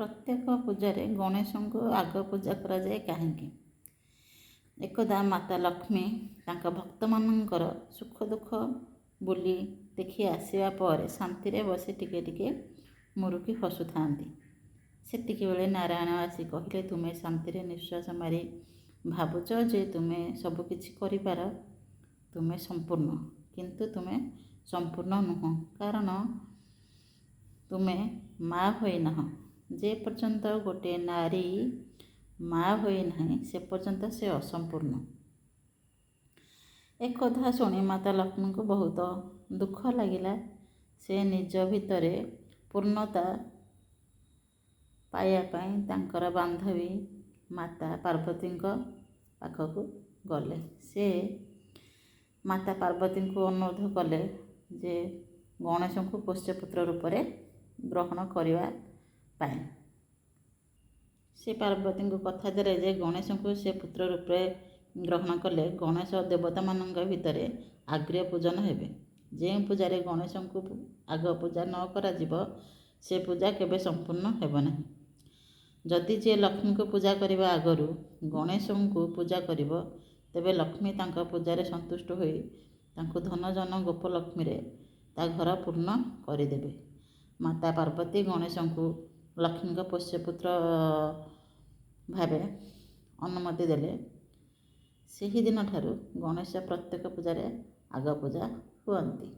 ପ୍ରତ୍ୟେକ ପୂଜାରେ ଗଣେଶଙ୍କୁ ଆଗ ପୂଜା କରାଯାଏ କାହିଁକି? ଏକଦା ମାତା ଲକ୍ଷ୍ମୀ ତାଙ୍କ ଭକ୍ତମାନଙ୍କର ସୁଖ ଦୁଃଖ ବୁଲି ଦେଖି ଆସିବା ପରେ ଶାନ୍ତିରେ ବସି ଟିକେ ଟିକେ ମୁରୁକି ହସୁଥାନ୍ତି। ସେତିକିବେଳେ ନାରାୟଣ ଆସି କହିଲେ, ତୁମେ ଶାନ୍ତିରେ ନିଶ୍ୱାସ ମାରି ଭାବୁଛ ଯେ ତୁମେ ସବୁକିଛି କରିପାର, ତୁମେ ସମ୍ପୂର୍ଣ୍ଣ, କିନ୍ତୁ ତୁମେ ସମ୍ପୂର୍ଣ୍ଣ ନୁହଁ, କାରଣ ତୁମେ ମା ହୋଇନାହଁ। ଯେ ପର୍ଯ୍ୟନ୍ତ ଗୋଟିଏ ନାରୀ ମା ହୋଇନାହିଁ ସେ ପର୍ଯ୍ୟନ୍ତ ସେ ଅସମ୍ପୂର୍ଣ୍ଣ। ଏକଥା ଶୁଣି ମାତା ଲକ୍ଷ୍ମୀଙ୍କୁ ବହୁତ ଦୁଃଖ ଲାଗିଲା। ସେ ନିଜ ଭିତରେ ପୂର୍ଣ୍ଣତା ପାଇବା ପାଇଁ ତାଙ୍କର ବାନ୍ଧବୀ ମାତା ପାର୍ବତୀଙ୍କ ପାଖକୁ ଗଲେ। ସେ ମାତା ପାର୍ବତୀଙ୍କୁ ଅନୁରୋଧ କଲେ ଯେ ଗଣେଶଙ୍କୁ ପୋଷ୍ୟପୁତ୍ର ରୂପରେ ଗ୍ରହଣ କରିବା ପାଇଁ। ସେ ପାର୍ବତୀଙ୍କୁ କଥା ଦେଲେ ଯେ ଗଣେଶଙ୍କୁ ସେ ପୁତ୍ର ରୂପେ ଗ୍ରହଣ କଲେ ଗଣେଶ ଦେବତାମାନଙ୍କ ଭିତରେ ଆଗ୍ର୍ୟ ପୂଜନ ହେବେ। ଯେଉଁ ପୂଜାରେ ଗଣେଶଙ୍କୁ ଆଗ ପୂଜା ନ କରାଯିବ ସେ ପୂଜା କେବେ ସମ୍ପୂର୍ଣ୍ଣ ହେବ ନାହିଁ। ଯଦି ଯିଏ ଲକ୍ଷ୍ମୀଙ୍କୁ ପୂଜା କରିବା ଆଗରୁ ଗଣେଶଙ୍କୁ ପୂଜା କରିବ ତେବେ ଲକ୍ଷ୍ମୀ ତାଙ୍କ ପୂଜାରେ ସନ୍ତୁଷ୍ଟ ହୋଇ ତାଙ୍କୁ ଧନ ଜନ ଗୋପଲକ୍ଷ୍ମୀରେ ତା ଘର ପୂର୍ଣ୍ଣ କରିଦେବେ। ମାତା ପାର୍ବତୀ ଗଣେଶଙ୍କୁ ଲକ୍ଷ୍ମୀଙ୍କ ପୋଷ୍ୟପୁତ୍ର ଭାବେ ଅନୁମତି ଦେଲେ। ସେହି ଦିନଠାରୁ ଗଣେଶ ପ୍ରତ୍ୟେକ ପୂଜାରେ ଆଗ ପୂଜା ହୁଅନ୍ତି।